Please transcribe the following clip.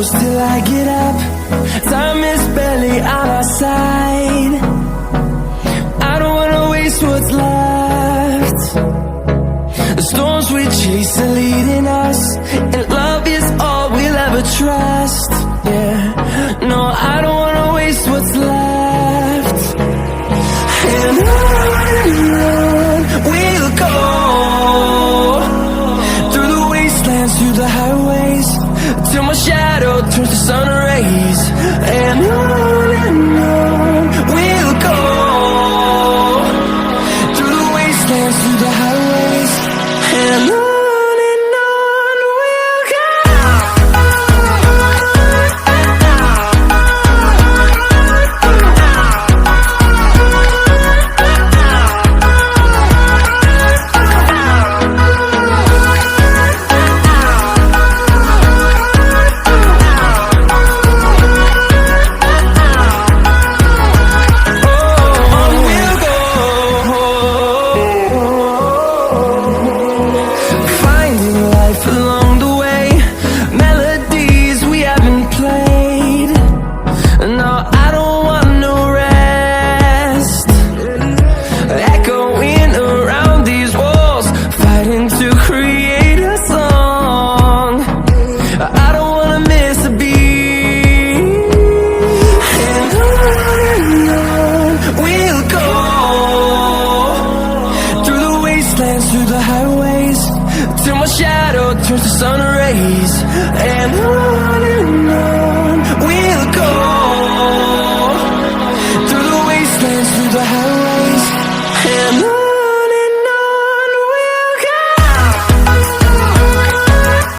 close till I get up. Time is barely on our side. I don't wanna waste what's left. The storms we chase are leading